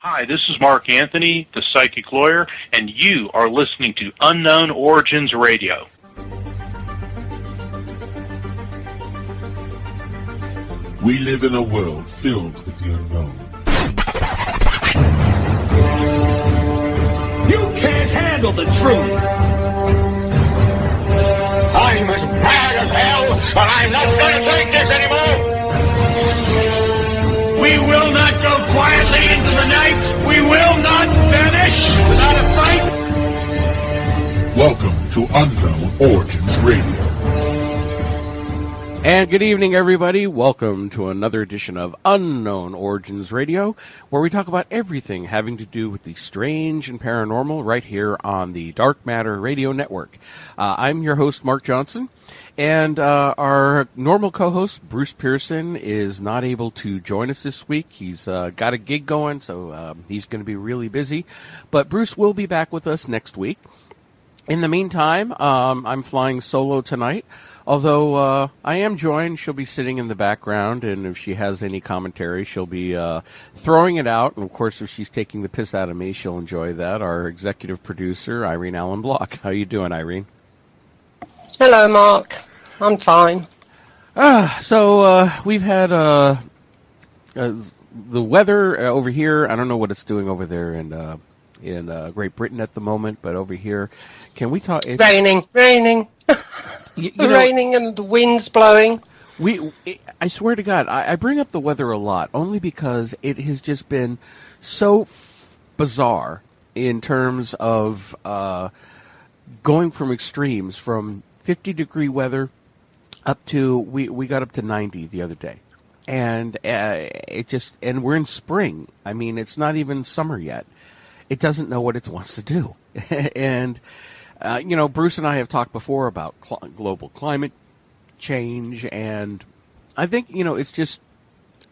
Hi, this is Mark Anthony, the Psychic Lawyer, and you are listening to Unknown Origins Radio. We live in a world filled with the unknown. You can't handle the truth! I'm as mad as hell, but I'm not going to take this anymore! We will not go quietly into the night! We will not vanish without a fight! Welcome to Unknown Origins Radio. And good evening, everybody. Welcome to another edition of Unknown Origins Radio, where we talk about everything having to do with the strange and paranormal right here on the Dark Matter Radio Network. I'm your host, Mark Johnson, and our normal co-host, Bruce Pearson, is not able to join us this week. He's got a gig going, so he's going to be really busy. But Bruce will be back with us next week. In the meantime, I'm flying solo tonight. Although I am joined, she'll be sitting in the background, and if she has any commentary, she'll be throwing it out. And, of course, if she's taking the piss out of me, she'll enjoy that. Our executive producer, Irene Allen Block. How you doing, Irene? Hello, Mark. I'm fine. So we've had the weather over here. I don't know what it's doing over there in Great Britain at the moment, but over here, can we talk? Raining. You know, raining and the wind's blowing. I swear to God, I bring up the weather a lot, only because it has just been so bizarre in terms of going from extremes, from 50-degree weather up to, we got up to 90 the other day. And and we're in spring. I mean, it's not even summer yet. It doesn't know what it wants to do. And Bruce and I have talked before about global climate change, and I think, it's just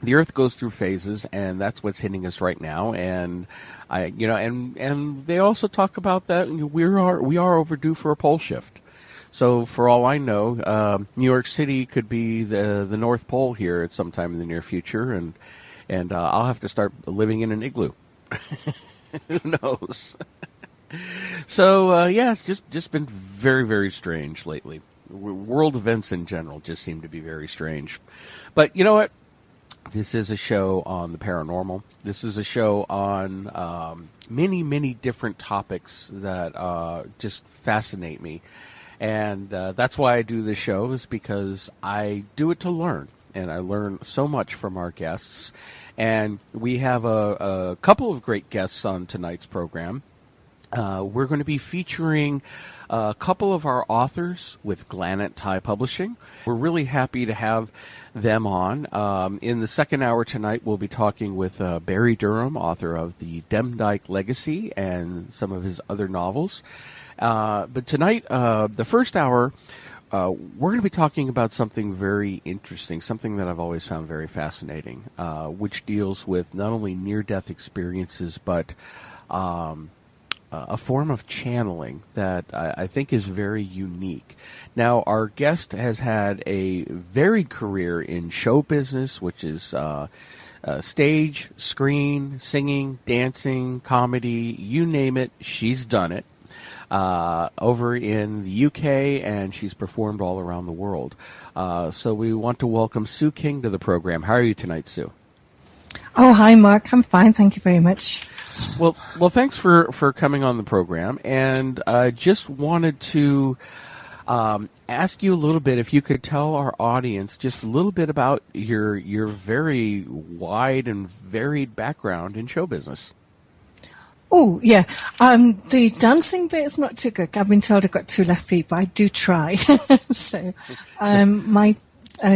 the Earth goes through phases, and that's what's hitting us right now. And and they also talk about that we are overdue for a pole shift. So for all I know, New York City could be the North Pole here at some time in the near future, and I'll have to start living in an igloo. Who knows? So, it's just been very, very strange lately. World events in general just seem to be very strange. But you know what? This is a show on the paranormal. This is a show on many, many different topics that just fascinate me. And that's why I do this show, is because I do it to learn. And I learn so much from our guests. And we have a couple of great guests on tonight's program. We're going to be featuring a couple of our authors with Granite Tie Publishing. We're really happy to have them on. In the second hour tonight, we'll be talking with Barry Durham, author of The Demdike Legacy and some of his other novels. But tonight, the first hour, we're going to be talking about something very interesting, something that I've always found very fascinating, which deals with not only near-death experiences, but a form of channeling that I think is very unique. Now, our guest has had a varied career in show business, which is stage, screen, singing, dancing, comedy, you name it, she's done it. Over in the UK, and she's performed all around the world. So we want to welcome Sue Kyng to the program. How are you tonight, Sue? Oh, hi, Mark. I'm fine. Thank you very much. Well, thanks for coming on the program. And I just wanted to ask you a little bit, if you could tell our audience just a little bit about your very wide and varied background in show business. Oh, yeah. The dancing bit is not too good. I've been told I've got 2 left feet, but I do try. So, my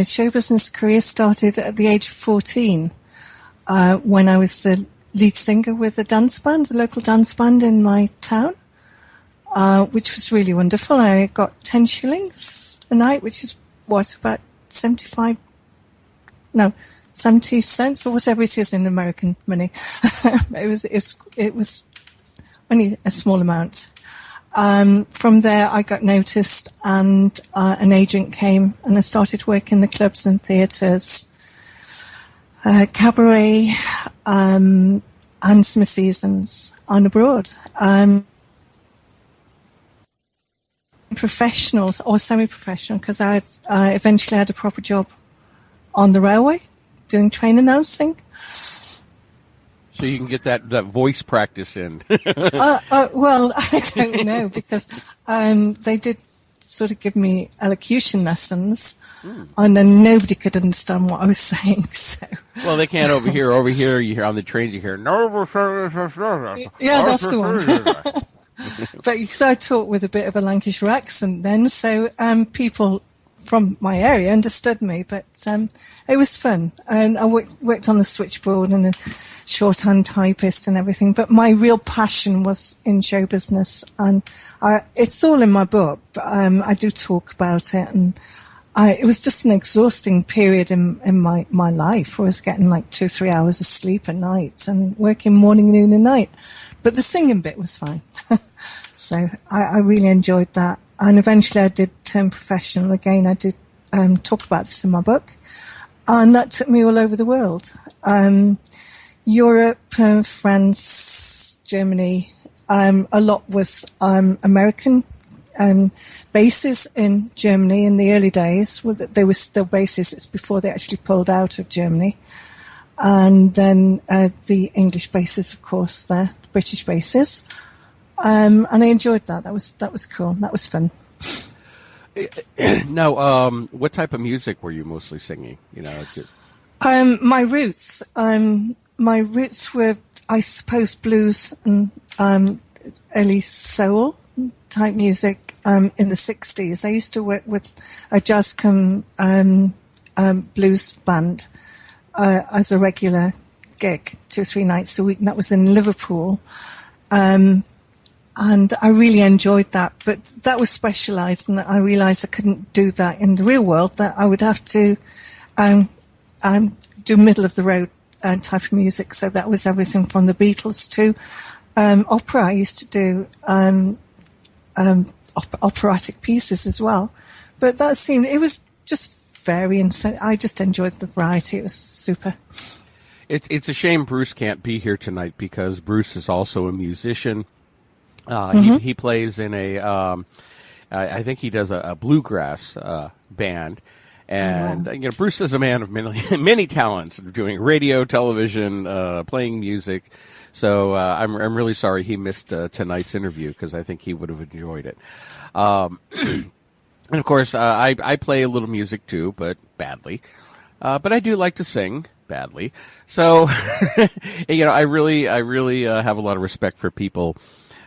show business career started at the age of 14, when I was the lead singer with a dance band, a local dance band in my town, which was really wonderful. I got 10 shillings a night, which is about 70 cents or whatever it is in American money. It was only a small amount. From there, I got noticed, and an agent came, and I started working in the clubs and theatres, cabaret, and summer seasons on abroad. Professional or semi-professional, because I eventually had a proper job on the railway doing train announcing. So you can get that voice practice in. Well, I don't know, because they did sort of give me elocution lessons, and then nobody could understand what I was saying. So, well, they can't over here. Over here, you hear on the trains, you hear no. Yeah, that's the one. But so I talked with a bit of a Lancashire accent then, so people from my area understood me. But it was fun, and I worked on the switchboard and a shorthand typist and everything. But my real passion was in show business, and it's all in my book. But I do talk about it, and it was just an exhausting period in my life. I was getting like 2-3 hours of sleep at night and working morning, noon, and night. But the singing bit was fine. So I really enjoyed that. And eventually I did turn professional again. I did talk about this in my book. And that took me all over the world. Europe, France, Germany. A lot was American bases in Germany in the early days. They were still bases. It's before they actually pulled out of Germany. And then the English bases, of course, there. British bases, and I enjoyed that. That was cool. That was fun. Now, what type of music were you mostly singing? You know, my roots were, I suppose, blues and early soul type music in the 60s. I used to work with a jazz blues band as a regular gig 2 or 3 nights a week, and that was in Liverpool, and I really enjoyed that. But that was specialised, and I realised I couldn't do that in the real world, that I would have to do middle of the road type of music. So that was everything from the Beatles to opera. I used to do operatic pieces as well, but it was just varying, so I just enjoyed the variety. It was super. It's a shame Bruce can't be here tonight, because Bruce is also a musician. He plays in I think he does a bluegrass band, and you know, Bruce is a man of many talents, doing radio, television, playing music. So I'm really sorry he missed tonight's interview, because I think he would have enjoyed it. And of course, I play a little music too, but badly. But I do like to sing badly. So, you know, I really have a lot of respect for people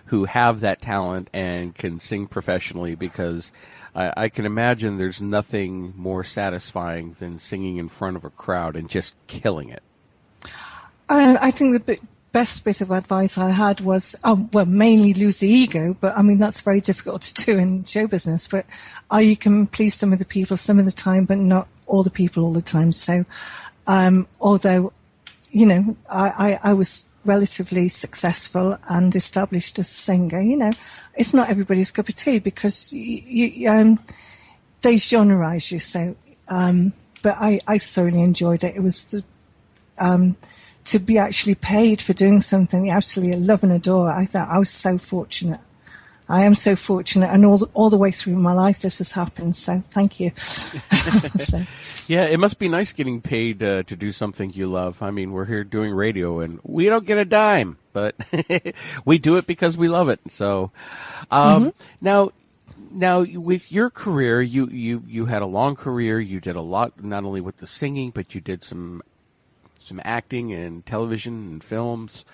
who have that talent and can sing professionally, because I can imagine there's nothing more satisfying than singing in front of a crowd and just killing it. I think the best bit of advice I had was, mainly lose the ego, but I mean, that's very difficult to do in show business, but you can please some of the people some of the time, but not all the people all the time. So, although, you know, I was relatively successful and established as a singer, you know, it's not everybody's cup of tea, because they genreize you. So, but I thoroughly enjoyed it. It was to be actually paid for doing something you absolutely love and adore. I thought I was so fortunate. I am so fortunate, and all the way through my life this has happened, so thank you. So. Yeah, it must be nice getting paid to do something you love. I mean, we're here doing radio, and we don't get a dime, but we do it because we love it. So now with your career, you had a long career. You did a lot, not only with the singing, but you did some acting and television and films,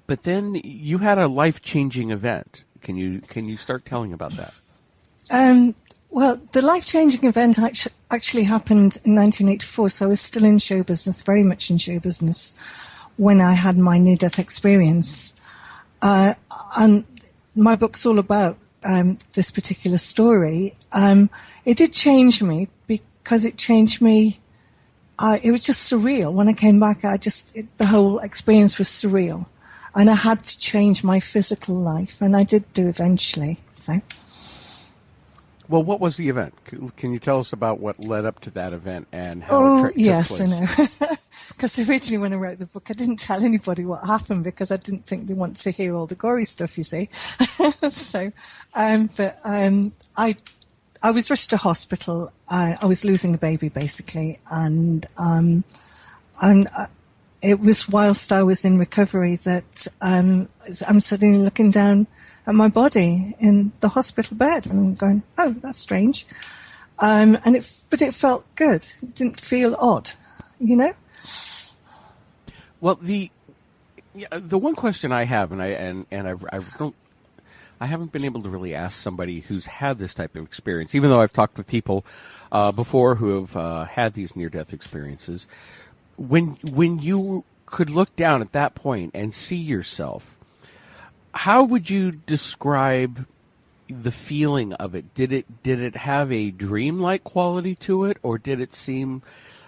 but then you had a life-changing event. Can you start telling about that? Well, the life-changing event actually happened in 1984, so I was still in show business, very much in show business, when I had my near-death experience. And my book's all about this particular story. It did change me, because it changed me. It was just surreal. When I came back, the whole experience was surreal. And I had to change my physical life, and I did do eventually. So, well, what was the event? Can you tell us about what led up to that event and how it took place? I know. because originally when I wrote the book, I didn't tell anybody what happened because I didn't think they want to hear all the gory stuff, you see. I was rushed to hospital. I was losing a baby, basically, and it was whilst I was in recovery that I'm suddenly looking down at my body in the hospital bed and I'm going, oh, that's strange. But it felt good. It didn't feel odd, you know? Well, the one question I have, I haven't been able to really ask somebody who's had this type of experience, even though I've talked with people before who have had these near-death experiences. When you could look down at that point and see yourself, how would you describe the feeling of it? Did it have a dreamlike quality to it, or did it seem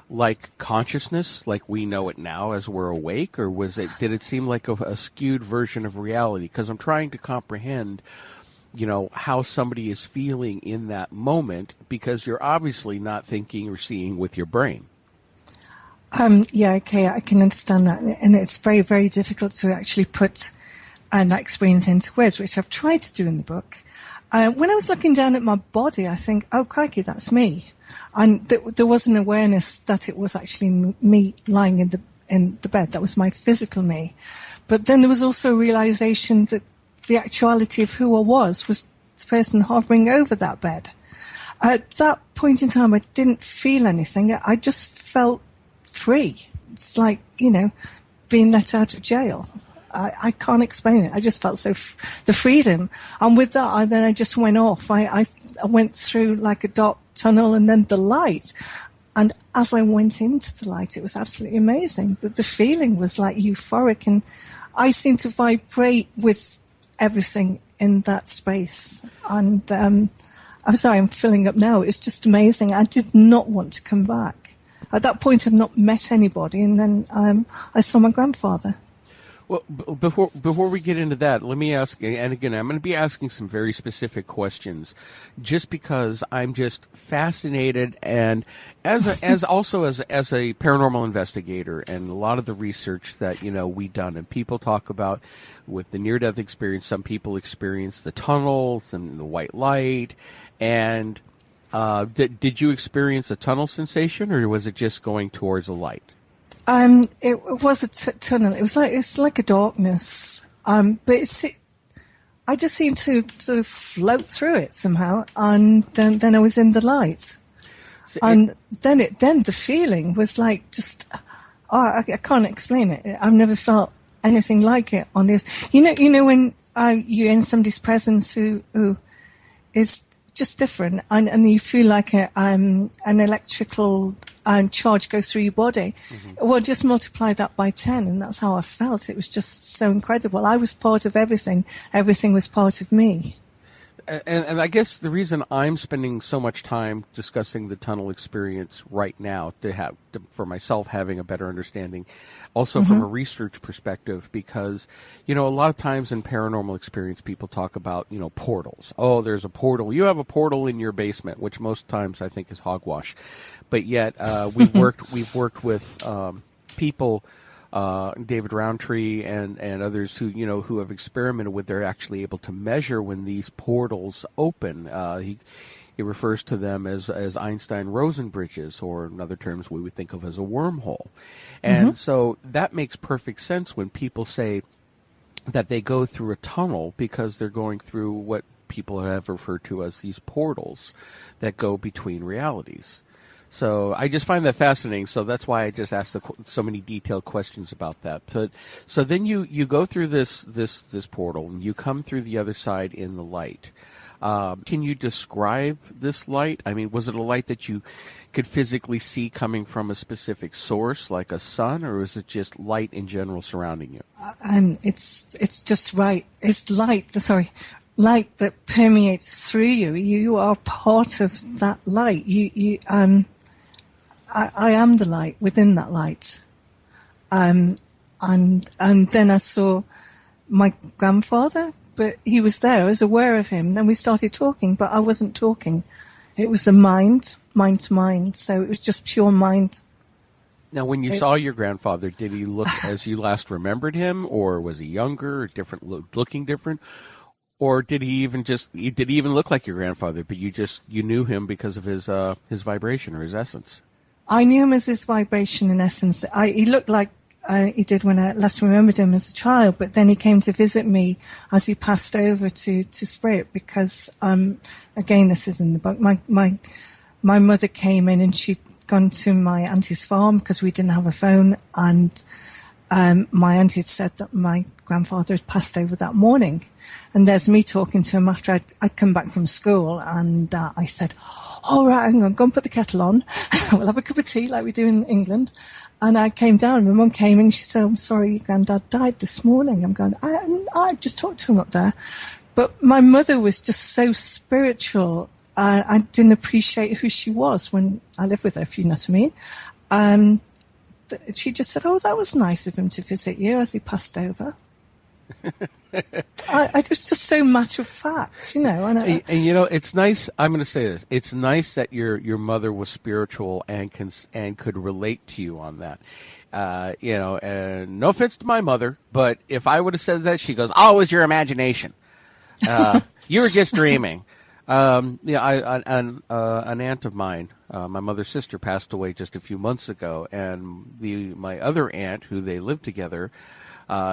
like consciousness, like we know it now as we're awake, or did it seem like a skewed version of reality? Because I'm trying to comprehend, how somebody is feeling in that moment, because you're obviously not thinking or seeing with your brain. Yeah, okay, I can understand that, and it's very, very difficult to actually put that experience into words, which I've tried to do in the book. When I was looking down at my body, I think, oh, crikey, that's me. And there was an awareness that it was actually me lying in the bed. That was my physical me. But then there was also a realization that the actuality of who I was the person hovering over that bed. At that point in time, I didn't feel anything. I just felt free. It's like, being let out of jail. I can't explain it. I just felt the freedom. And with that, I just went off. I went through like a dark tunnel and then the light. And as I went into the light, it was absolutely amazing. The feeling was like euphoric, and I seemed to vibrate with everything in that space. And I'm sorry, I'm filling up now. It's just amazing. I did not want to come back. At that point, I'd not met anybody, and then I saw my grandfather. Well, before we get into that, let me ask, and again, I'm going to be asking some very specific questions, just because I'm just fascinated, and as a paranormal investigator, and a lot of the research that we've done, and people talk about with the near-death experience, some people experience the tunnels and the white light, and did you experience a tunnel sensation, or was it just going towards the light? It was a tunnel. It's like a darkness. But I just seemed to sort of float through it somehow, and then I was in the light. Then the feeling was like just, I can't explain it. I've never felt anything like it on this. You know when you're in somebody's presence who is just different, and you feel like an electrical charge goes through your body. Mm-hmm. Well, just multiply that by 10, and that's how I felt. It was just so incredible. I was part of everything. Everything was part of me. And I guess the reason I'm spending so much time discussing the tunnel experience right now, for myself having a better understanding, also from a research perspective, because, a lot of times in paranormal experience, people talk about, portals. Oh, there's a portal. You have a portal in your basement, which most times I think is hogwash. But yet, we've worked with people, David Roundtree and others who have experimented with. They're actually able to measure when these portals open. He refers to them as Einstein-Rosen bridges, or in other terms we would think of as a wormhole. And so that makes perfect sense when people say that they go through a tunnel, because they're going through what people have referred to as these portals that go between realities. So I just find that fascinating. So that's why I just asked so many detailed questions about that. So then you go through this portal, and you come through the other side in the light. Can you describe this light? I mean, was it a light that you could physically see coming from a specific source, like a sun, or is it just light in general surrounding you? It's just right. It's light that permeates through you. You are part of that light. I am the light within that light. And then I saw my grandfather, but he was there. I was aware of him. Then we started talking, but I wasn't talking. It was a mind to mind. So it was just pure mind Now, when you saw your grandfather, did he look as you last remembered him, or was he younger, or different, looking different, or did he even look like your grandfather, but you knew him because of his vibration or his essence? I knew him as his vibration and essence. He looked like he did when I last remembered him as a child, but then he came to visit me as he passed over to Spirit because, again, this is in the book. My mother came in and she'd gone to my auntie's farm because we didn't have a phone, and my auntie had said that my grandfather had passed over that morning. And there's me talking to him after I'd come back from school, and I said, all right, I'm going to go and put the kettle on. We'll have a cup of tea like we do in England. And I came down, and my mum came in and she said, I'm sorry, your granddad died this morning. I'm going, I just talked to him up there. But my mother was just so spiritual. I didn't appreciate who she was when I lived with her, if you know what I mean. She just said, oh, that was nice of him to visit you as he passed over. I was just so matter of fact, you know. And you know, it's nice. I'm going to say this. It's nice that your mother was spiritual and could relate to you on that. You know, and no offense to my mother, but if I would have said that, she goes, "Oh, it was your imagination. You were just dreaming." Yeah, an aunt of mine, my mother's sister, passed away just a few months ago, and my other aunt, who they lived together,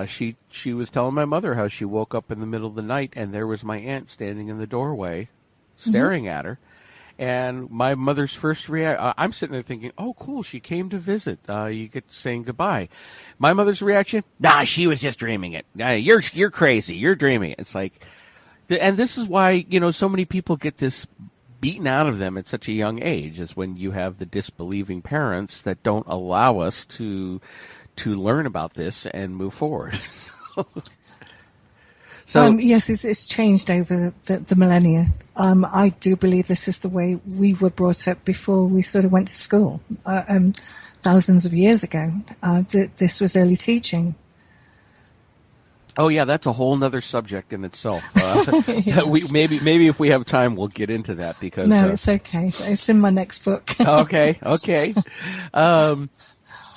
she was telling my mother how she woke up in the middle of the night and there was my aunt standing in the doorway, staring at her. And my mother's first reaction, I'm sitting there thinking, oh, cool, she came to visit. You get saying goodbye. My mother's reaction, nah, she was just dreaming it. You're crazy. You're dreaming it. It's like, and this is why, you know, so many people get this beaten out of them at such a young age, is when you have the disbelieving parents that don't allow us to learn about this and move forward. Yes, it's changed over the millennia. I do believe this is the way we were brought up before we sort of went to school, thousands of years ago. This was early teaching. Oh yeah, that's a whole nother subject in itself. Yes. Maybe if we have time, we'll get into that because no, it's okay. It's in my next book. Okay.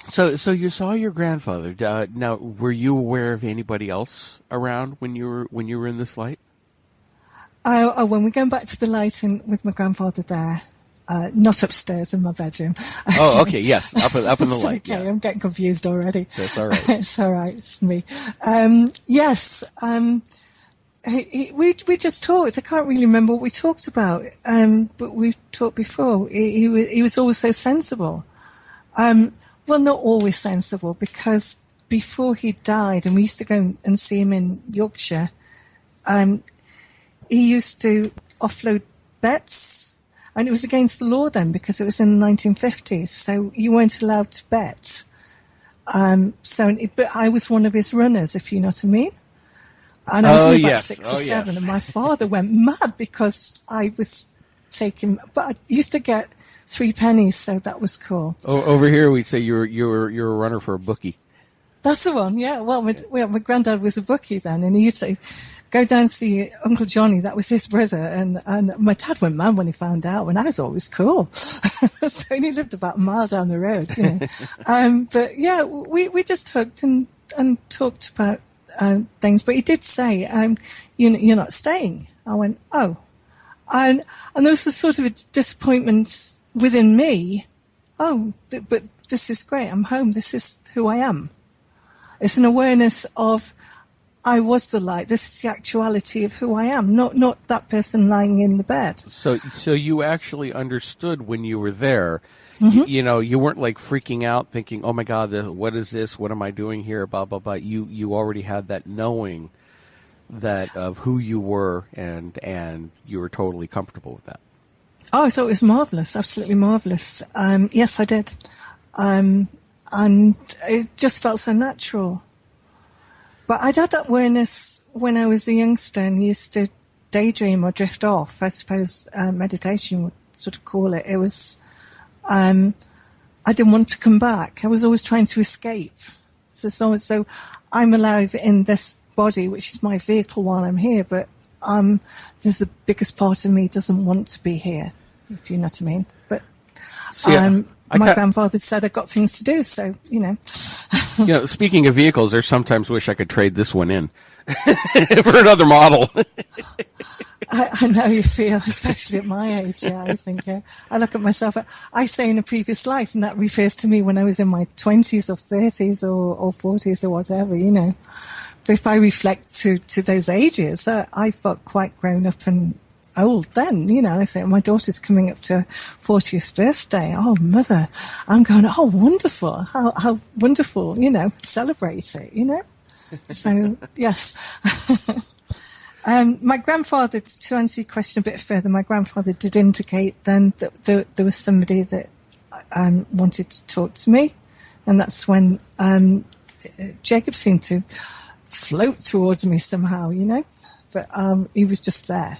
So you saw your grandfather. Now, were you aware of anybody else around when you were in this light? When we're going back to the light with my grandfather there. Not upstairs in my bedroom. Oh, okay, yes, up in the light. Okay, yeah. I'm getting confused already. That's all right. It's all right. It's me. Yes. We just talked. I can't really remember what we talked about. But we've talked before. He was always so sensible. Well, not always sensible, because before he died, and we used to go and see him in Yorkshire, he used to offload bets. And it was against the law then, because it was in the 1950s, so you weren't allowed to bet. But I was one of his runners, if you know what I mean. And I was only about 6 or 7, and my father went mad because I was taking. But I used to get 3 pennies, so that was cool. Over here, we'd say you're a runner for a bookie. That's the one, yeah. Well, my granddad was a bookie then, and he used to say, go down and see Uncle Johnny. That was his brother. And my dad went mad when he found out, and I thought it was cool. So he lived about a mile down the road, you know. But yeah, we just hooked and talked about things. But he did say, you're not staying. I went, oh. And there was a sort of a disappointment within me. Oh, but this is great. I'm home. This is who I am. It's an awareness of I was the light. This is the actuality of who I am, not that person lying in the bed. So you actually understood when you were there. Mm-hmm. You know, you weren't like freaking out, thinking, "Oh my God, what is this? What am I doing here?" Blah blah blah. You already had that knowing that of who you were, and you were totally comfortable with that. Oh, I thought it was marvelous, absolutely marvelous. Yes, I did. And it just felt so natural. But I'd had that awareness when I was a youngster and used to daydream or drift off. I suppose meditation would sort of call it. It was, I didn't want to come back. I was always trying to escape. So I'm alive in this body, which is my vehicle while I'm here, but there's the biggest part of me doesn't want to be here, if you know what I mean. But my grandfather said I got things to do, so, Speaking of vehicles, I sometimes wish I could trade this one in for another model. I know you feel, especially at my age. Yeah, I think I look at myself. I say in a previous life, and that refers to me when I was in my 20s or 30s or 40s or whatever. But if I reflect to those ages, I felt quite grown up and old then. I say my daughter's coming up to her 40th birthday. Oh, mother! I'm going. Oh, wonderful! How wonderful! Celebrate it. So yes. My grandfather, to answer your question a bit further, my grandfather did indicate then that there was somebody that wanted to talk to me, and that's when Jacob seemed to float towards me somehow, but he was just there.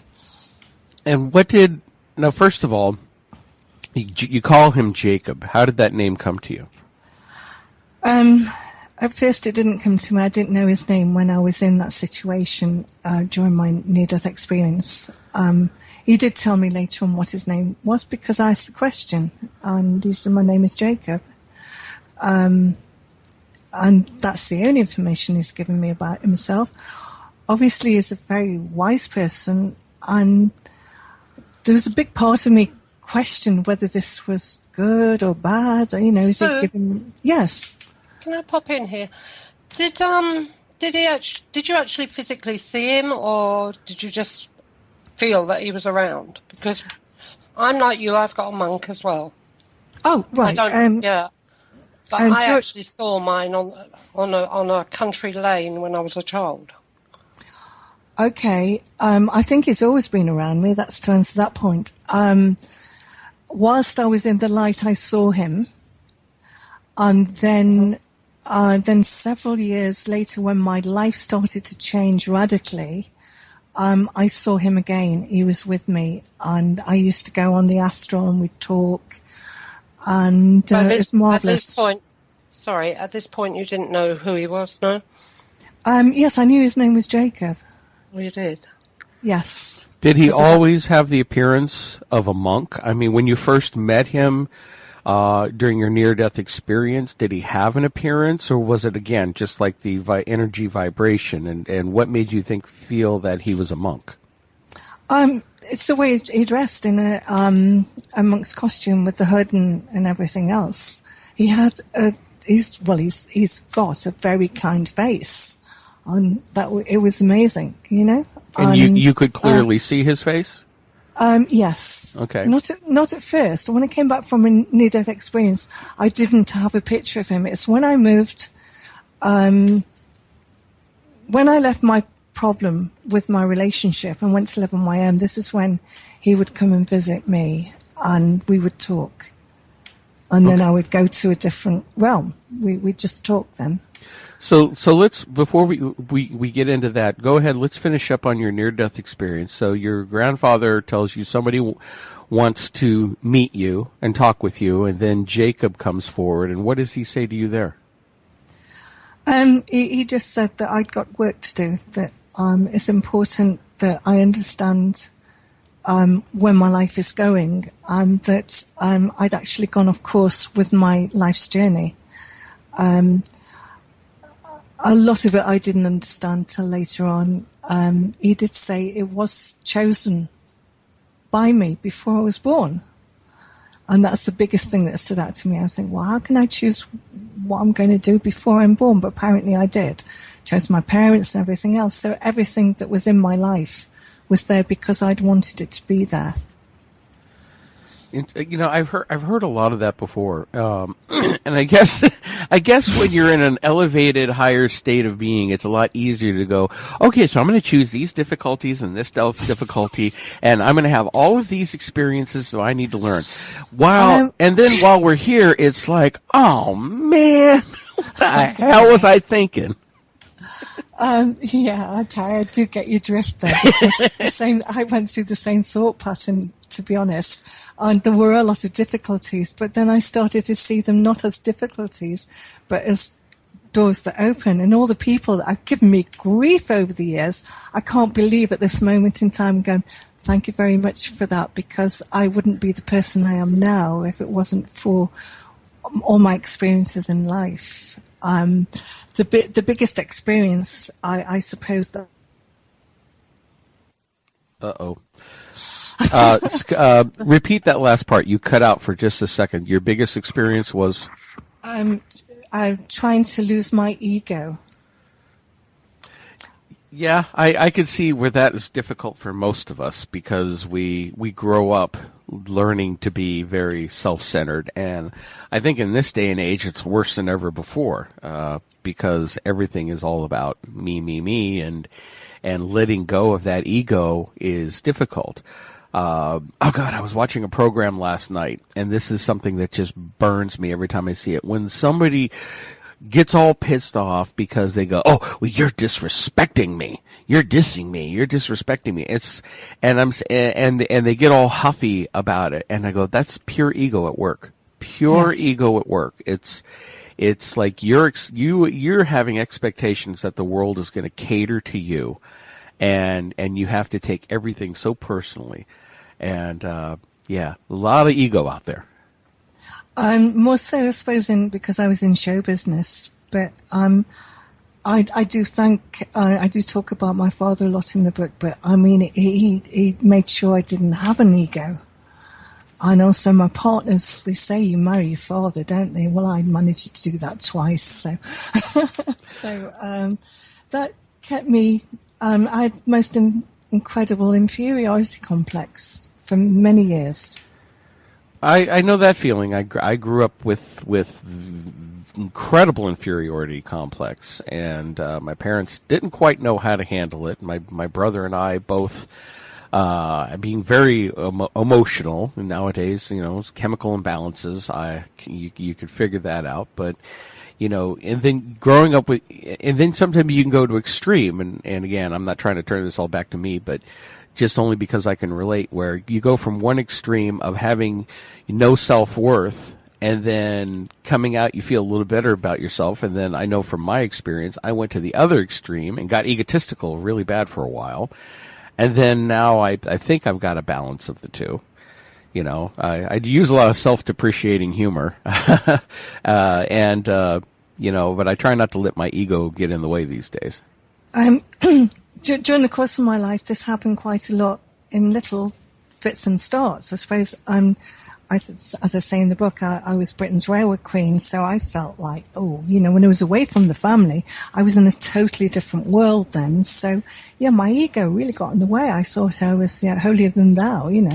And now first of all, you call him Jacob. How did that name come to you? At first, it didn't come to me. I didn't know his name when I was in that situation during my near-death experience. He did tell me later on what his name was because I asked the question, and he said, my name is Jacob. And that's the only information he's given me about himself. Obviously, he's a very wise person, and there was a big part of me questioned whether this was good or bad. Is he giving... Yes. Can I pop in here? Did you actually physically see him, or did you just feel that he was around? Because I'm like you, I've got a monk as well. Oh, right. Yeah. But I actually saw mine on a country lane when I was a child. Okay. I think he's always been around me. That's to answer that point. Whilst I was in the light, I saw him, and then several years later, when my life started to change radically, I saw him again. He was with me, and I used to go on the astral and we'd talk, and it's marvellous. At this point you didn't know who he was, no? Yes, I knew his name was Jacob. Oh, you did? Yes. Did he always have the appearance of a monk? I mean, when you first met him, during your near-death experience, did he have an appearance, or was it, again, just like the energy vibration? And what made you feel that he was a monk? It's the way he dressed in a monk's costume with the hood and everything else. He had he's got a very kind face, and it was amazing, And you could clearly see his face? Yes. Okay. Not at first. When I came back from a near-death experience, I didn't have a picture of him. It's when I moved, when I left my problem with my relationship and went to live on my own, this is when he would come and visit me and we would talk. And then I would go to a different realm. We'd just talk then. So let's, before we get into that, go ahead, let's finish up on your near-death experience. So your grandfather tells you somebody wants to meet you and talk with you, and then Jacob comes forward, and what does he say to you there? He just said that I'd got work to do, that it's important that I understand where my life is going, and that I'd actually gone off course with my life's journey. A lot of it I didn't understand till later on. He did say it was chosen by me before I was born. And that's the biggest thing that stood out to me. I think, well, how can I choose what I'm going to do before I'm born? But apparently I did. Chose my parents and everything else. So everything that was in my life was there because I'd wanted it to be there. I've heard a lot of that before, and I guess when you're in an elevated, higher state of being, it's a lot easier to go, okay, so I'm going to choose these difficulties and this difficulty, and I'm going to have all of these experiences, so I need to learn. And then while we're here, it's like, oh man, what the hell was I thinking? Yeah, okay, I do get your drift there, because I went through the same thought pattern, to be honest, and there were a lot of difficulties, but then I started to see them not as difficulties, but as doors that open, and all the people that have given me grief over the years, I can't believe at this moment in time going, thank you very much for that, because I wouldn't be the person I am now if it wasn't for all my experiences in life. The biggest experience, I suppose that. Repeat that last part. You cut out for just a second. Your biggest experience was? I'm trying to lose my ego. Yeah, I could see where that is difficult for most of us because we grow up learning to be very self-centered, and I think in this day and age it's worse than ever before because everything is all about me, and letting go of that ego is difficult. Oh God, I was watching a program last night, and this is something that just burns me every time I see it. When somebody gets all pissed off because they go, "Oh, well, you're disrespecting me. You're dissing me. You're disrespecting me." And they get all huffy about it, and I go, "That's pure ego at work. Pure Yes. ego at work. It's like you're having expectations that the world is going to cater to you, and you have to take everything so personally, and a lot of ego out there." More so, I suppose, because I was in show business, but I do I do talk about my father a lot in the book, but I mean, he made sure I didn't have an ego. And also my partners, they say you marry your father, don't they? Well, I managed to do that twice, so that kept me. I had most incredible inferiority complex for many years. I know that feeling. I grew up with incredible inferiority complex, and my parents didn't quite know how to handle it. My brother and I both being very emotional. And nowadays, chemical imbalances. You could figure that out, but and then growing up and then sometimes you can go to extreme. And again, I'm not trying to turn this all back to me, but just only because I can relate, where you go from one extreme of having no self-worth and then coming out you feel a little better about yourself, and then I know from my experience I went to the other extreme and got egotistical really bad for a while, and then now I think I've got a balance of the two. I use a lot of self-depreciating humor, but I try not to let my ego get in the way these days. During the course of my life, this happened quite a lot in little fits and starts. I suppose, as I say in the book, I was Britain's railway queen, so I felt like, when I was away from the family, I was in a totally different world then. So, yeah, my ego really got in the way. I thought I was holier than thou, again,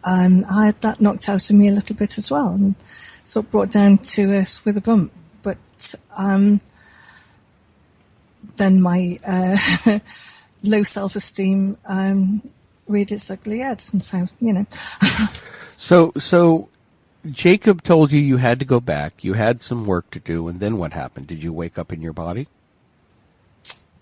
I had that knocked out of me a little bit as well, and sort of brought down to earth with a bump. But then my low self-esteem reared its ugly head, and so So Jacob told you had to go back. You had some work to do, and then what happened? Did you wake up in your body?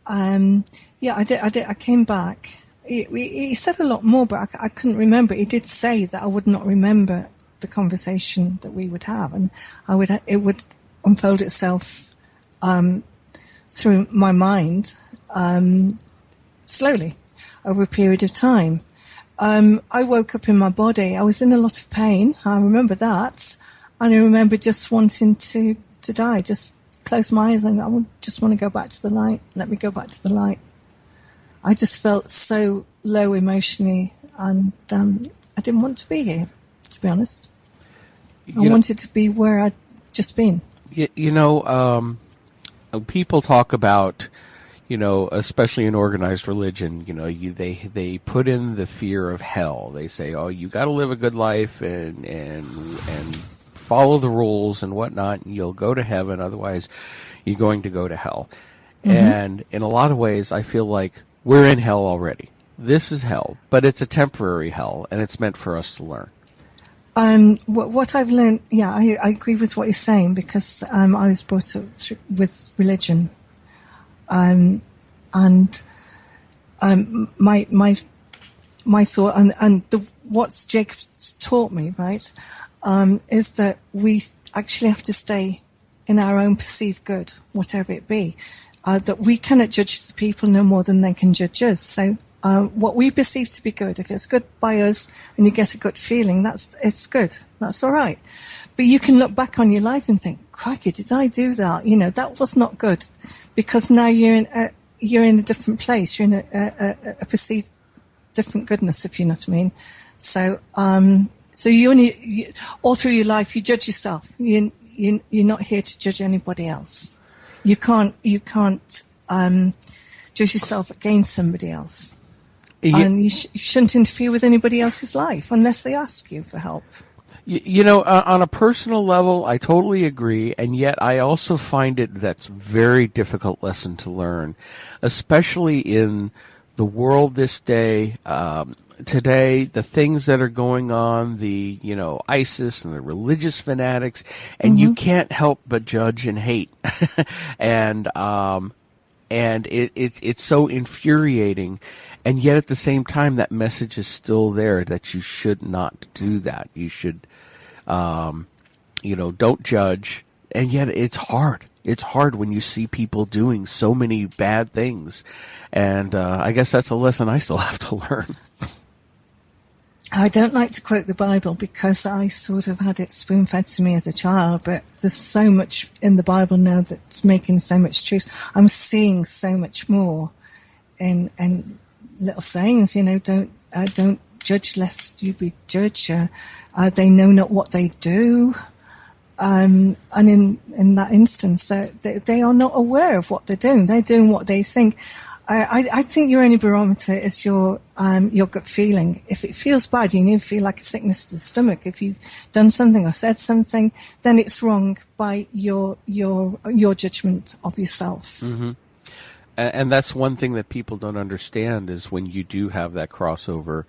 Yeah, I did. I came back. He said a lot more, but I couldn't remember. He did say that I would not remember the conversation that we would have, and it would unfold itself through my mind slowly over a period of time. I woke up in my body. I was in a lot of pain. I remember that, and I remember just wanting to die. Just close my eyes and I just want to go back to the light. Let me go back to the light. I just felt so low emotionally, and I didn't want to be here, to be honest. I wanted to be where I'd just been. People talk about, especially in organized religion, they put in the fear of hell. They say, "Oh, you got to live a good life and follow the rules and whatnot, and you'll go to heaven. Otherwise, you're going to go to hell." Mm-hmm. And in a lot of ways, I feel like we're in hell already. This is hell, but it's a temporary hell, and it's meant for us to learn. What I've learned, I agree with what you're saying, because I was brought up with religion, and my thought and what's Jacob's taught me, right, is that we actually have to stay in our own perceived good, whatever it be. That we cannot judge the people no more than they can judge us. So what we perceive to be good. If it's good by us and you get a good feeling, it's good. That's all right. But you can look back on your life and think, crikey, did I do that? That was not good, because now you're in a different place. You're in a perceived different goodness, if you know what I mean. So, you all through your life, you judge yourself. You're not here to judge anybody else. You can't judge yourself against somebody else. And you shouldn't interfere with anybody else's life unless they ask you for help. On a personal level, I totally agree, and yet I also find that's a very difficult lesson to learn, especially in the world this day. Today, the things that are going on, the ISIS and the religious fanatics, and you can't help but judge and hate, and it's so infuriating. And yet, at the same time, that message is still there that you should not do that. You should, don't judge. And yet, it's hard. It's hard when you see people doing so many bad things. And I guess that's a lesson I still have to learn. I don't like to quote the Bible because I sort of had it spoon-fed to me as a child, but there's so much in the Bible now that's making so much truth. I'm seeing so much more in little sayings, don't judge lest you be judged. They know not what they do. And in that instance, they are not aware of what they're doing. They're doing what they think. I think your only barometer is your gut feeling. If it feels bad, you feel like a sickness to the stomach. If you've done something or said something, then it's wrong by your judgment of yourself. Mm-hmm. And that's one thing that people don't understand is when you do have that crossover,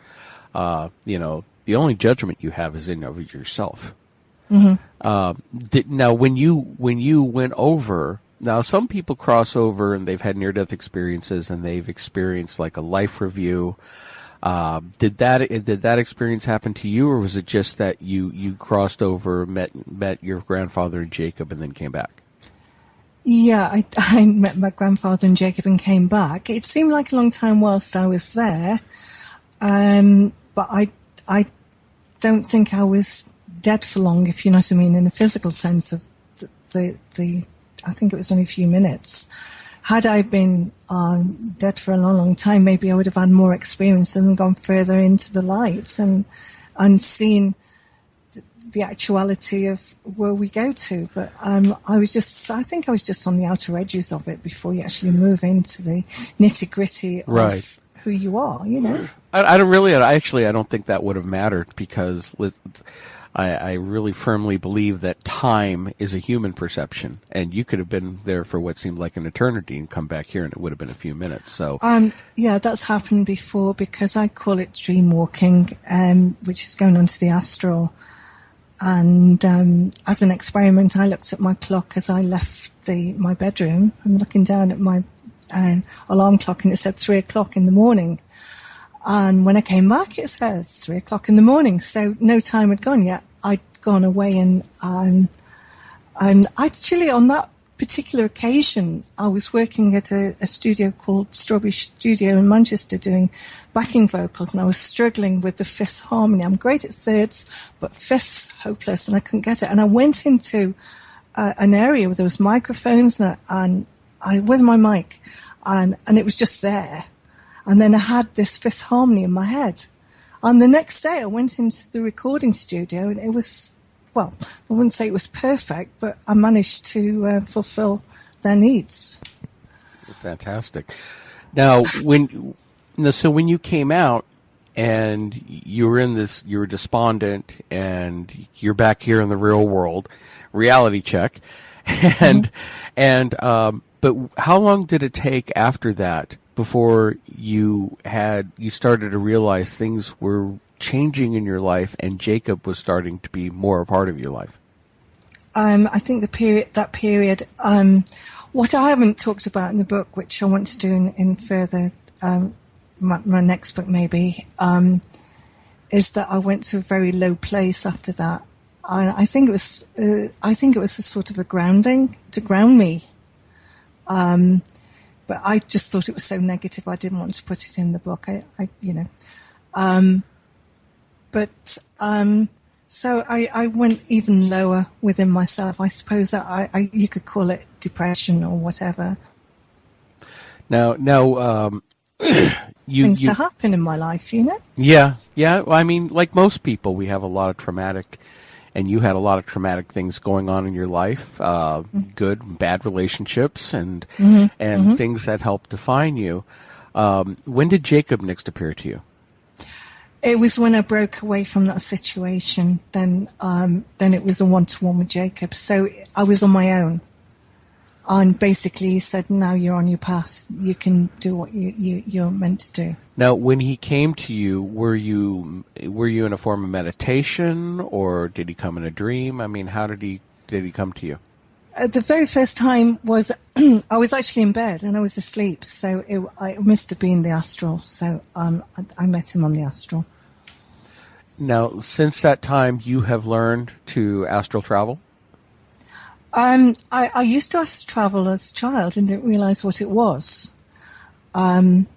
the only judgment you have is in of yourself. Mm-hmm. Now, when you went over, now some people cross over and they've had near-death experiences and they've experienced like a life review. Did that experience happen to you, or was it just that you crossed over, met your grandfather and Jacob, and then came back? Yeah, I met my grandfather and Jacob and came back. It seemed like a long time whilst I was there, but I don't think I was dead for long, if you know what I mean, in the physical sense of the I think it was only a few minutes. Had I been dead for a long, long time, maybe I would have had more experience and gone further into the light and seen the actuality of where we go to. But I think I was just on the outer edges of it before you actually move into the nitty-gritty of who you are, I don't think that would have mattered, because I really firmly believe that time is a human perception, and you could have been there for what seemed like an eternity and come back here and it would have been a few minutes. So yeah, that's happened before, because I call it dream walking, which is going on to the astral. And as an experiment, I looked at my clock as I left my bedroom. I'm looking down at my alarm clock, and it said 3:00 in the morning. And when I came back, it said 3:00 in the morning. So no time had gone yet. I'd gone away, and actually on that particular occasion, I was working at a studio called Strawberry Studio in Manchester doing backing vocals, and I was struggling with the fifth harmony. I'm great at thirds, but fifths hopeless, and I couldn't get it. And I went into an area where there was microphones, and where's my mic? And it was just there. And then I had this fifth harmony in my head. And the next day I went into the recording studio, and it was, well, I wouldn't say it was perfect, but I managed to fulfill their needs. Fantastic. Now, when you came out and you were despondent, and you're back here in the real world, reality check, but how long did it take after that before you started to realize things were changing in your life and Jacob was starting to be more a part of your life? I think that period, what I haven't talked about in the book, which I want to do in further, my next book maybe, is that I went to a very low place after that. I think it was a sort of a grounding to ground me. but I just thought it was so negative. I didn't want to put it in the book. So I went even lower within myself. I suppose that you could call it depression or whatever. Now, things to happen in my life, Yeah. Well, I mean, like most people, we have a lot of traumatic, and you had a lot of traumatic things going on in your life, good and bad relationships, and things that helped define you. When did Jacob next appear to you? It was when I broke away from that situation. Then it was a one-to-one with Jacob. So I was on my own. And basically he said, now you're on your path. You can do what you're meant to do. Now, when he came to you, were you in a form of meditation, or did he come in a dream? I mean, how did he come to you? The very first time was I was actually in bed and I was asleep, so it must have been the astral. So I met him on the astral. Now, since that time, you have learned to astral travel? I used to astral travel as a child and didn't realize what it was. And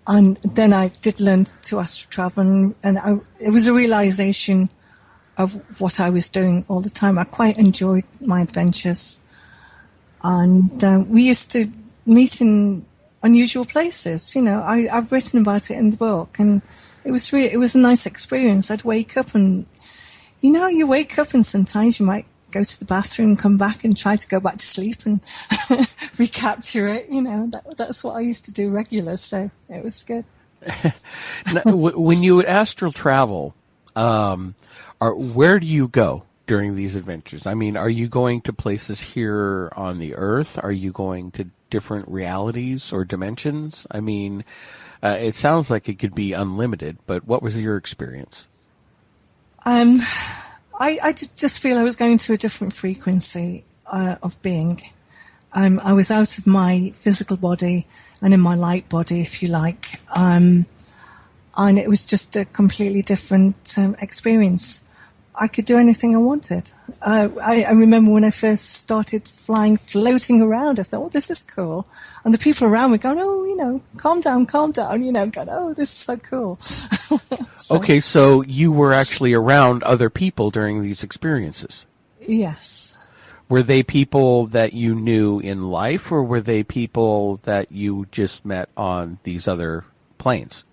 then I did learn to astral travel, and it was a realization of what I was doing all the time. I quite enjoyed my adventures. And we used to meet in unusual places. I've written about it in the book, and it was a nice experience. I'd wake up and, you wake up and sometimes you might go to the bathroom, come back and try to go back to sleep and recapture it. That's what I used to do regular, so it was good. Now, when you would astral travel, where do you go during these adventures? I mean, are you going to places here on the Earth? Are you going to different realities or dimensions? I mean, it sounds like it could be unlimited, but what was your experience? I just feel I was going to a different frequency of being. I was out of my physical body and in my light body, if you like. And it was just a completely different experience. I could do anything I wanted. I remember when I first started flying, floating around, I thought, this is cool. And the people around me going, calm down, going, this is so cool. Okay, so you were actually around other people during these experiences? Yes. Were they people that you knew in life, or were they people that you just met on these other planes?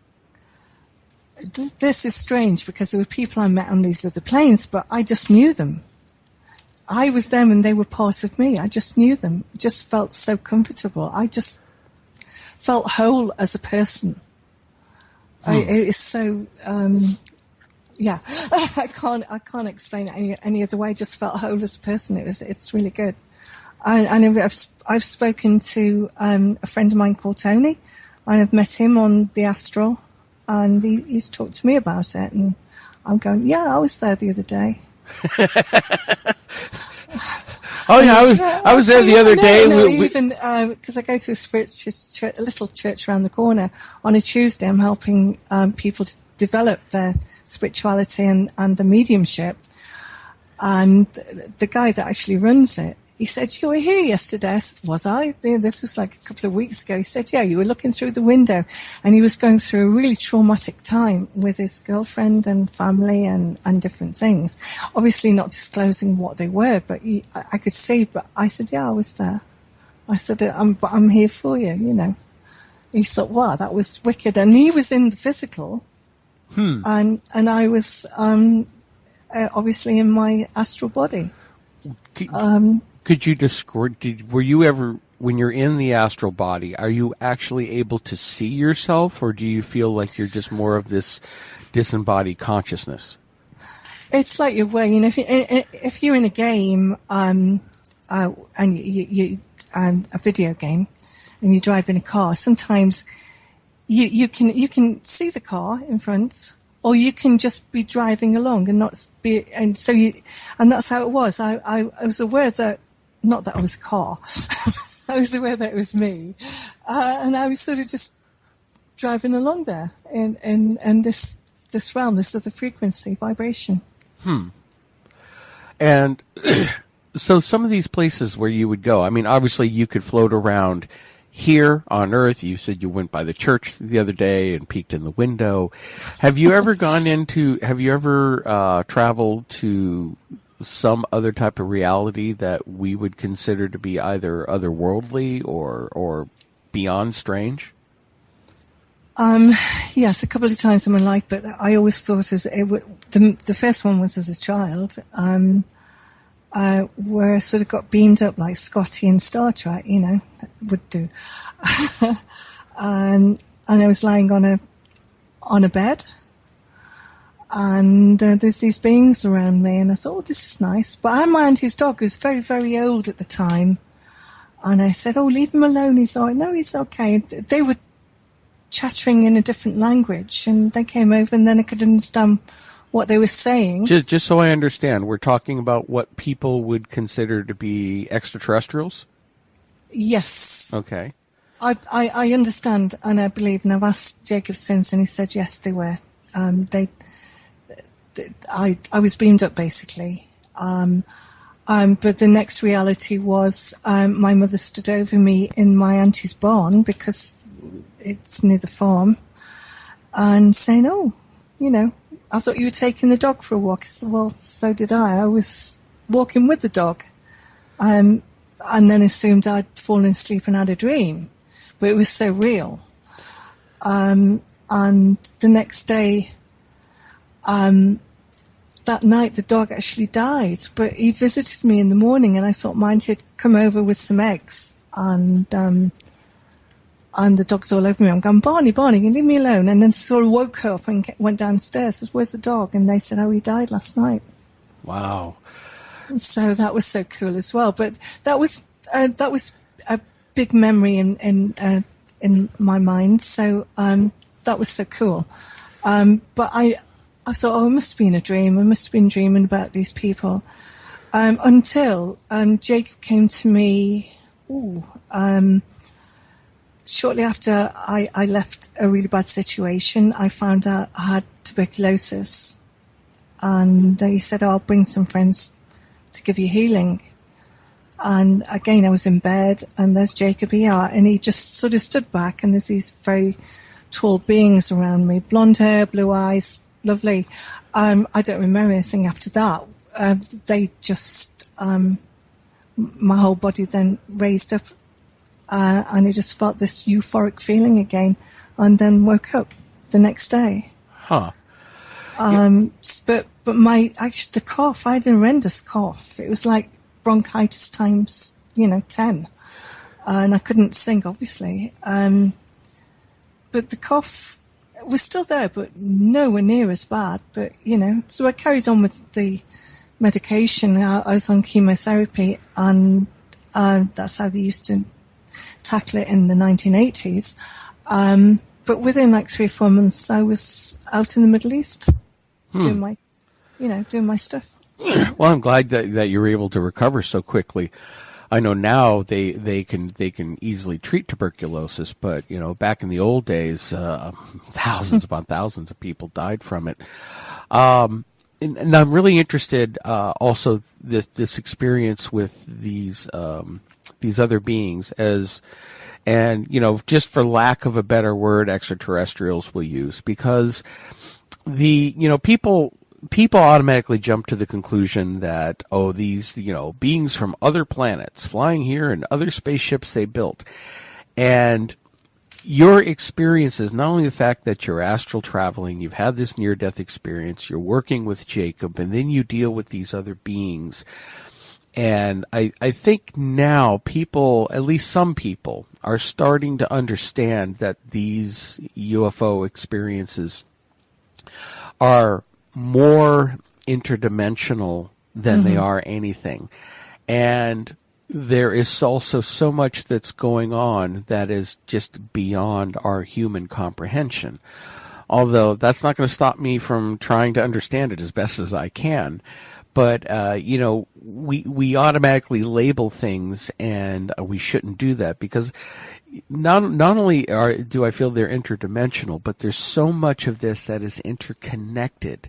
This is strange because there were people I met on these other planes, but I just knew them. I was them and they were part of me. I just knew them. I just felt so comfortable. I just felt whole as a person. It is so, I can't explain it any other way. I just felt whole as a person. It's really good. And I've spoken to a friend of mine called Tony. I've met him on the astral. And he's talked to me about it, and I'm going, I was there the other day. I was there the other day. Even because I go to a little church around the corner on a Tuesday. I'm helping people to develop their spirituality and the mediumship. And the guy that actually runs it, he said, you were here yesterday. I said, was I? This was like a couple of weeks ago. He said, yeah, you were looking through the window. And he was going through a really traumatic time with his girlfriend and family and different things. Obviously not disclosing what they were, but I could see. But I said, yeah, I was there. I said, I'm here for you, He thought, wow, that was wicked. And he was in the physical. And I was obviously in my astral body. Could you describe, were you ever, when you're in the astral body, are you actually able to see yourself, or do you feel like you're just more of this disembodied consciousness? It's like your way, if you're in a game, and you a video game, and you drive in a car, sometimes you can see the car in front, or you can just be driving along and not be, and that's how it was. I was aware that, not that I was a car, I was aware that it was me, and I was sort of just driving along there in this realm, this other frequency, vibration. And so some of these places where you would go, I mean, obviously you could float around here on Earth, you said you went by the church the other day and peeked in the window. Have you ever traveled to some other type of reality that we would consider to be either otherworldly or beyond strange? Yes, a couple of times in my life, but I always thought the first one was as a child, where I sort of got beamed up like Scotty in Star Trek, would do. and I was lying on a bed, and there's these beings around me, and I thought, oh, this is nice. But I had my auntie's dog, who was very, very old at the time, and I said, oh, leave him alone, he's all right. No, he's okay. They were chattering in a different language, and they came over, and then I could understand what they were saying. Just so I understand, we're talking about what people would consider to be extraterrestrials? Yes. Okay. I understand, and I believe, and I've asked Jacob since, and he said yes, they were. I was beamed up, basically. But the next reality was my mother stood over me in my auntie's barn, because it's near the farm, and saying, oh, I thought you were taking the dog for a walk. I said, well, so did I. I was walking with the dog. And then assumed I'd fallen asleep and had a dream. But it was so real. And the next day, that night, the dog actually died. But he visited me in the morning, and I thought my auntie had come over with some eggs. And the dog's all over me. I'm going, Barney, can you leave me alone? And then sort of woke up and went downstairs. I said, where's the dog? And they said, oh, he died last night. Wow. So that was so cool as well. But that was a big memory in my mind. So that was so cool. But I thought, oh, it must have been a dream. I must have been dreaming about these people. Until Jacob came to me. Shortly after I left a really bad situation, I found out I had tuberculosis. And he said, I'll bring some friends to give you healing. And again, I was in bed, and there's Jacob here, and he just sort of stood back, and there's these very tall beings around me, blonde hair, blue eyes, lovely. I don't remember anything after that. They just, my whole body then raised up, and I just felt this euphoric feeling again, and then woke up the next day. Huh. But the cough, I had an horrendous cough. It was like bronchitis times, 10. And I couldn't sing, obviously. But the cough was still there, but nowhere near as bad. But, so I carried on with the medication. I was on chemotherapy, and that's how they used to tackle it in the 1980s. But within like 3 or 4 months, I was out in the Middle East doing my stuff. Well, I'm glad that you were able to recover so quickly. I know now they can easily treat tuberculosis, but back in the old days, thousands upon thousands of people died from it. And I'm really interested also this experience with these other beings and just for lack of a better word, extraterrestrials will use, because people automatically jump to the conclusion that, these, beings from other planets flying here and other spaceships they built. And your experience is not only the fact that you're astral traveling, you've had this near-death experience, you're working with Jacob, and then you deal with these other beings. And I think now people, at least some people, are starting to understand that these UFO experiences are more interdimensional than they are anything. And there is also so much that's going on that is just beyond our human comprehension. Although that's not going to stop me from trying to understand it as best as I can. But, we automatically label things, and we shouldn't do that, because not only do I feel they're interdimensional, but there's so much of this that is interconnected.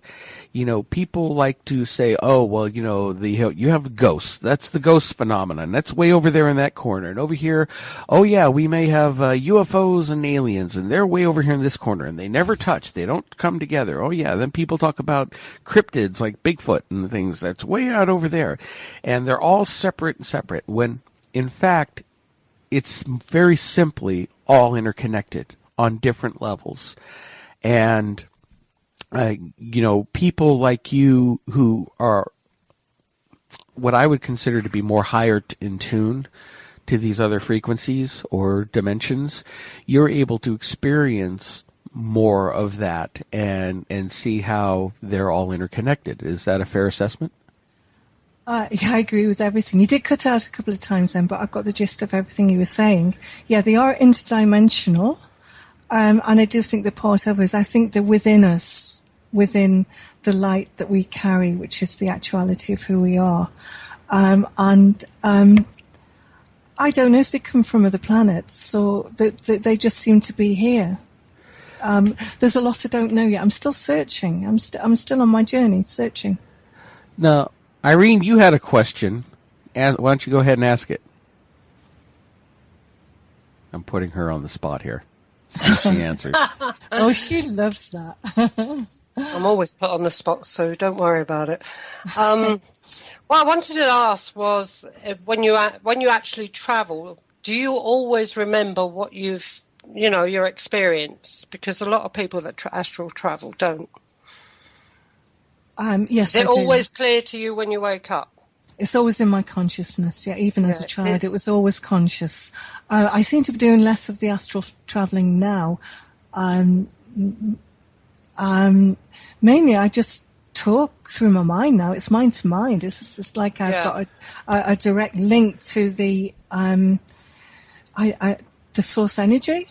You know, people like to say, "Oh, well, you know, you have ghosts. That's the ghost phenomenon. That's way over there in that corner, and over here, oh yeah, we may have UFOs and aliens, and they're way over here in this corner, and they never touch. They don't come together. Oh yeah." Then people talk about cryptids like Bigfoot and things. That's way out over there, and they're all separate. When in fact, it's very simply all interconnected on different levels. And, you know, people like you who are what I would consider to be more higher in tune to these other frequencies or dimensions, you're able to experience more of that and see how they're all interconnected. Is that a fair assessment? Yeah, I agree with everything. You did cut out a couple of times then, but I've got the gist of everything you were saying. Yeah, they are interdimensional, and I do think they're part of us. I think they're within us, within the light that we carry, which is the actuality of who we are. I don't know if they come from other planets, so they just seem to be here. There's a lot I don't know yet. I'm still searching. I'm still on my journey, searching. Now, Irene, you had a question. Why don't you go ahead and ask it? I'm putting her on the spot here. She answers. Oh, she loves that. I'm always put on the spot, so don't worry about it. What I wanted to ask was, when you actually travel, do you always remember what your experience? Because a lot of people that astral travel don't. Yes, Is it always clear to you when you wake up? It's always in my consciousness, yeah. Even as a child, it was always conscious. I seem to be doing less of the astral traveling now. Mainly, I just talk through my mind now. It's mind to mind. It's just like I've got a direct link to the source energy.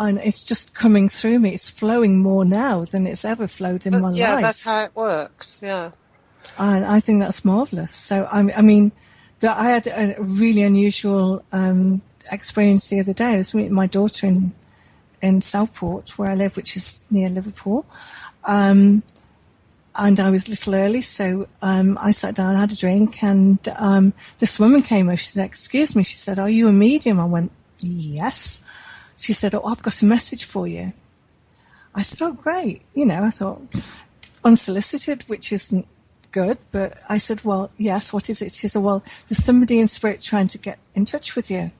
And it's just coming through me. It's flowing more now than it's ever flowed in my life. Yeah, that's how it works, yeah. And I think that's marvellous. So, I mean, I had a really unusual experience the other day. I was meeting my daughter in Southport, where I live, which is near Liverpool. And I was a little early, so I sat down, had a drink, and this woman came over. She said, "Excuse me," she said, "Are you a medium?" I went, "Yes." She said, "Oh, I've got a message for you." I said, "Oh, great." You know, I thought, unsolicited, which isn't good, but I said, "Well, yes, what is it?" She said, "Well, there's somebody in spirit trying to get in touch with you."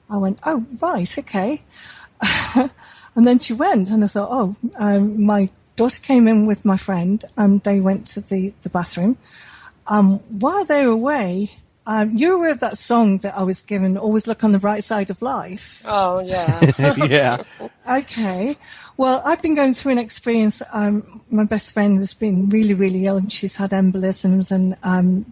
I went, "Oh, right, okay." And then she went, and I thought, my daughter came in with my friend, and they went to the bathroom. While they were away, you were that song that I was given, "Always Look on the Bright Side of Life." Oh, yeah. Yeah. Okay. Well, I've been going through an experience. My best friend has been really, really ill, and she's had embolisms and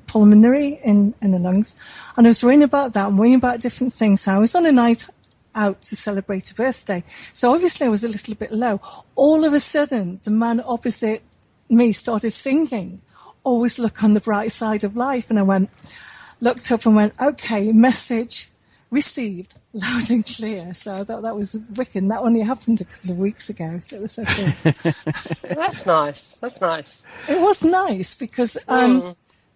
pulmonary in her lungs. And I was worrying about that and worrying about different things. So I was on a night out to celebrate a birthday. So obviously I was a little bit low. All of a sudden, the man opposite me started singing, "Always Look on the Bright Side of Life." And I looked up and went, okay, message received, loud and clear. So I thought that was wicked. That only happened a couple of weeks ago, so it was so cool. That's nice. That's nice. It was nice because,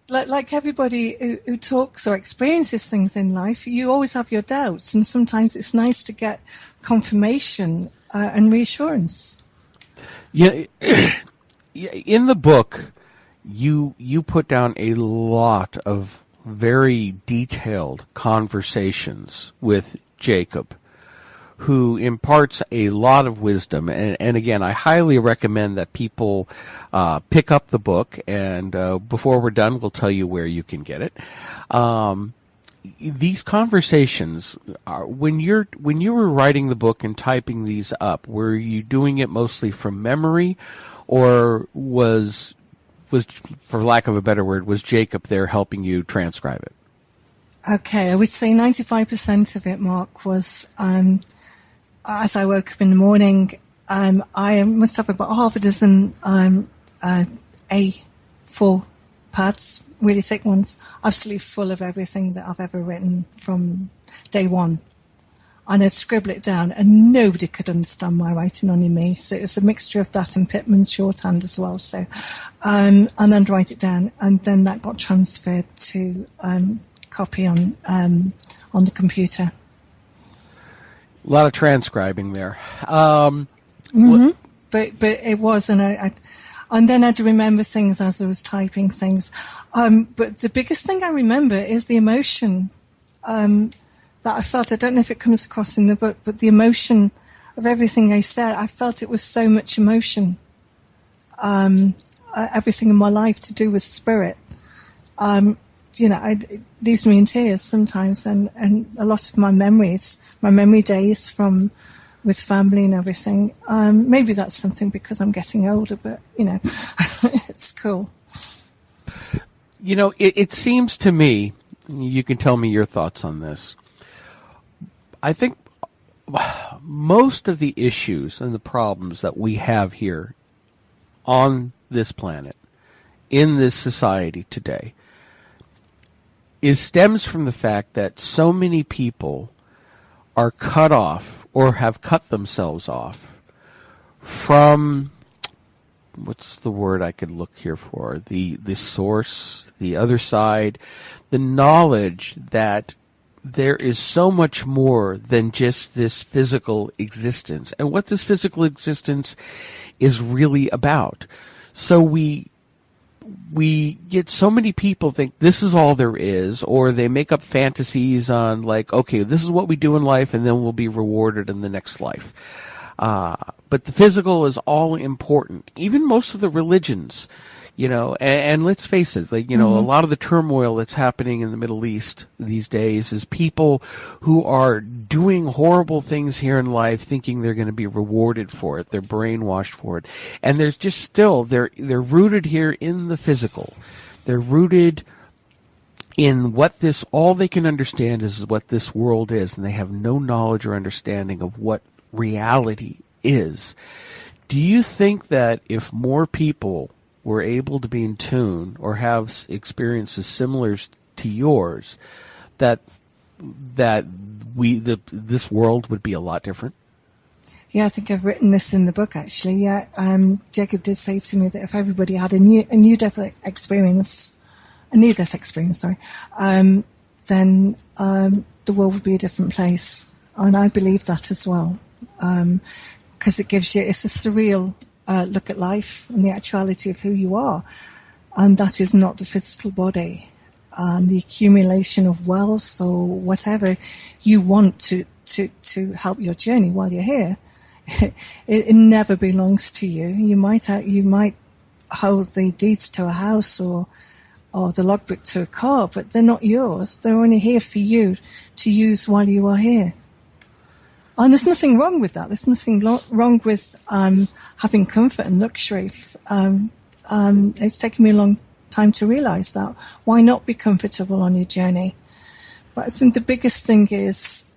like everybody who talks or experiences things in life, you always have your doubts, and sometimes it's nice to get confirmation and reassurance. Yeah, in the book, you put down a lot of very detailed conversations with Jacob, who imparts a lot of wisdom. And again, I highly recommend that people pick up the book, and before we're done, we'll tell you where you can get it. These conversations, when you were writing the book and typing these up, were you doing it mostly from memory, or was, for lack of a better word, was Jacob there helping you transcribe it? Okay, I would say 95% of it, Mark, was as I woke up in the morning, I must have about half a dozen A4 pads, really thick ones, absolutely full of everything that I've ever written from day one. and I'd scribble it down, and nobody could understand my writing on me. So it was a mixture of that and Pittman's shorthand as well. So, and then write it down, and then that got transferred to copy on the computer. A lot of transcribing there. But it was, and then I'd remember things as I was typing things. But the biggest thing I remember is the emotion that I felt. I don't know if it comes across in the book, but the emotion of everything I said, I felt it was so much emotion. Everything in my life to do with spirit. It leaves me in tears sometimes, and a lot of my memories, my memory days with family and everything. Maybe that's something because I'm getting older, but, it's cool. It seems to me, you can tell me your thoughts on this, I think most of the issues and the problems that we have here on this planet, in this society today, stems from the fact that so many people are cut off or have cut themselves off from, what's the word I could look here for, the source, the other side, the knowledge that there is so much more than just this physical existence and what this physical existence is really about. So we get so many people think this is all there is, or they make up fantasies on like, okay, this is what we do in life and then we'll be rewarded in the next life. But the physical is all important. Even most of the religions, and let's face it, a lot of the turmoil that's happening in the Middle East these days is people who are doing horrible things here in life thinking they're going to be rewarded for it. They're brainwashed for it. And there's just still, they're rooted here in the physical. They're rooted in all they can understand is what this world is, and they have no knowledge or understanding of what reality is. Do you think that if more people were able to be in tune or have experiences similar to yours, that this world would be a lot different? Yeah, I think I've written this in the book actually. Yeah, Jacob did say to me that if everybody had a near-death experience, then the world would be a different place, and I believe that as well, because it's a surreal look at life and the actuality of who you are, and that is not the physical body. The accumulation of wealth or whatever you want to help your journey while you're here, it never belongs to you. You might hold the deeds to a house or the logbook to a car, but they're not yours. They're only here for you to use while you are here. And there's nothing wrong with that. There's nothing wrong with having comfort and luxury. It's taken me a long time to realize that. Why not be comfortable on your journey? But I think the biggest thing is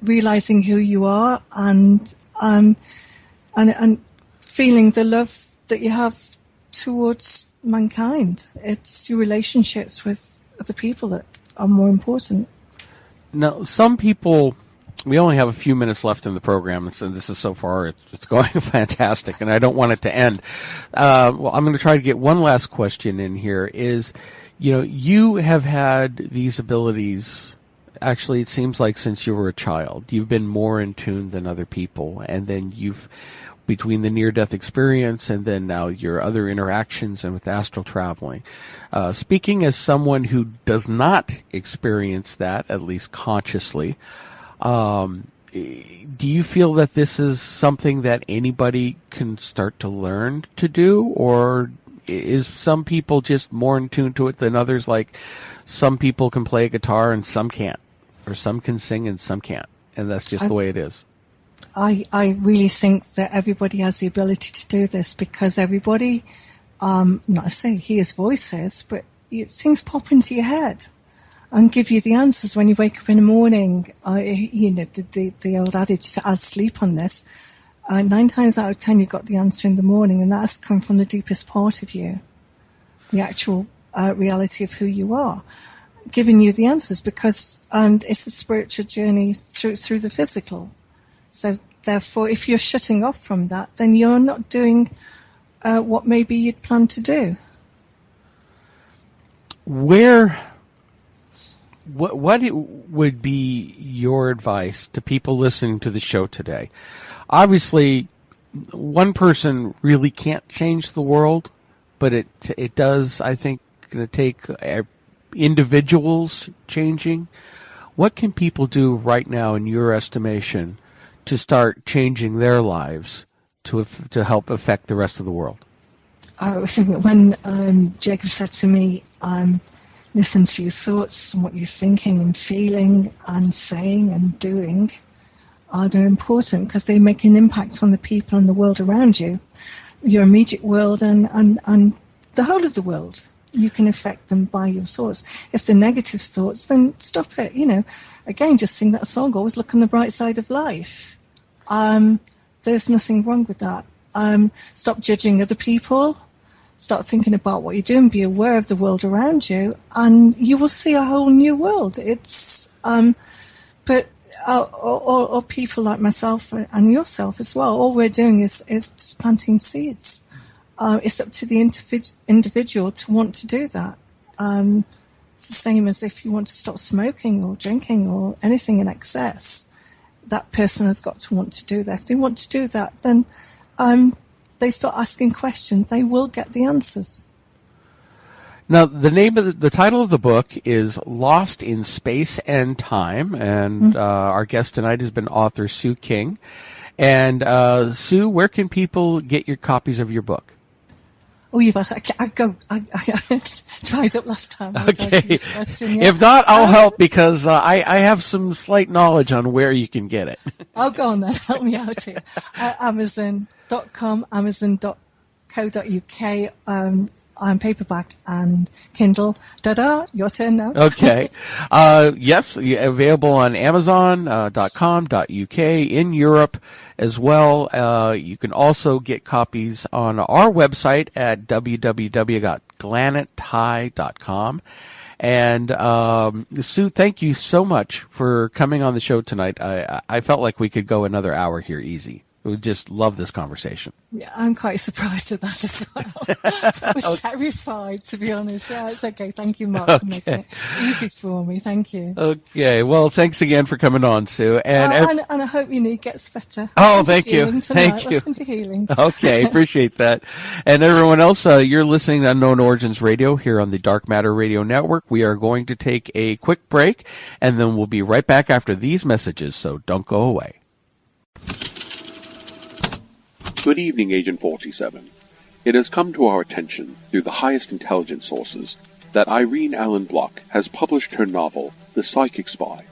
realizing who you are and feeling the love that you have towards mankind. It's your relationships with other people that are more important. Now, some people, we only have a few minutes left in the program, and so this is so far, it's going fantastic, and I don't want it to end. Well, I'm going to try to get one last question in here is, you have had these abilities, actually it seems like since you were a child. You've been more in tune than other people, and then between the near-death experience and then now your other interactions and with astral traveling. Speaking as someone who does not experience that, at least consciously, do you feel that this is something that anybody can start to learn to do, or is some people just more in tune to it than others? Like some people can play a guitar and some can't, or some can sing and some can't, and that's just the way it is. I really think that everybody has the ability to do this because everybody, not to say hears voices, but things pop into your head and give you the answers when you wake up in the morning. The old adage, I'll sleep on this. 9 times out of 10, you got the answer in the morning, and that has come from the deepest part of you, the actual reality of who you are. giving you the answers, because it's a spiritual journey through the physical. So therefore, if you're shutting off from that, then you're not doing what maybe you'd planned to do. What would be your advice to people listening to the show today? Obviously, one person really can't change the world, but it does, I think, going to take individuals changing. What can people do right now, in your estimation, to start changing their lives to help affect the rest of the world? I think when Jacob said to me, listen to your thoughts and what you're thinking and feeling and saying and doing, they're important because they make an impact on the people and the world around you, your immediate world and the whole of the world. You can affect them by your thoughts. If they're negative thoughts, then stop it. Again, just sing that song, always look on the bright side of life. There's nothing wrong with that. Stop judging other people. Start thinking about what you're doing. Be aware of the world around you, and you will see a whole new world. It's or people like myself and yourself as well. All we're doing is just planting seeds. It's up to the individual to want to do that. It's the same as if you want to stop smoking or drinking or anything in excess. That person has got to want to do that. If they want to do that, then they start asking questions. They will get the answers. Now, the title of the book is Lost in Space and Time, and our guest tonight has been author Sue Kyng. And Sue, where can people get your copies of your book? Oh, I tried up last time. Okay. This question, yeah. If not, I'll help, because I have some slight knowledge on where you can get it. Oh, go on then. Help me out here. Amazon.com, Amazon.co.uk, paperback and Kindle. Ta-da, your turn now. Okay. Yes, available on Amazon.com.uk in Europe as well. You can also get copies on our website at www.glanetai.com. And Sue, thank you so much for coming on the show tonight. I felt like we could go another hour here easy. We just love this conversation. Yeah, I'm quite surprised at that as well. I was terrified, to be honest. Yeah, it's okay. Thank you, Mark, for making it easy for me. Thank you. Okay. Well, thanks again for coming on, Sue. And I hope your knee gets better. Thank you. Thank you. Listen to healing. Okay, appreciate that. And everyone else, you're listening to Unknown Origins Radio here on the Dark Matter Radio Network. We are going to take a quick break, and then we'll be right back after these messages, so don't go away. Good evening, Agent 47. It has come to our attention, through the highest intelligence sources, that Irene Allen Block has published her novel, The Psychic Spy.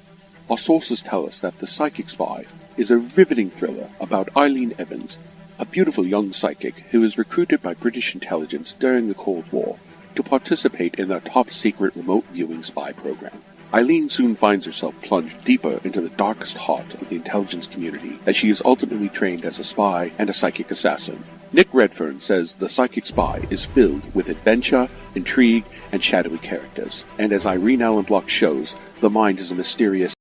Our sources tell us that The Psychic Spy is a riveting thriller about Eileen Evans, a beautiful young psychic who is recruited by British intelligence during the Cold War to participate in their top-secret remote viewing spy program. Eileen soon finds herself plunged deeper into the darkest heart of the intelligence community as she is ultimately trained as a spy and a psychic assassin. Nick Redfern says The Psychic Spy is filled with adventure, intrigue, and shadowy characters. And as Irene Allen Block shows, the mind is a mysterious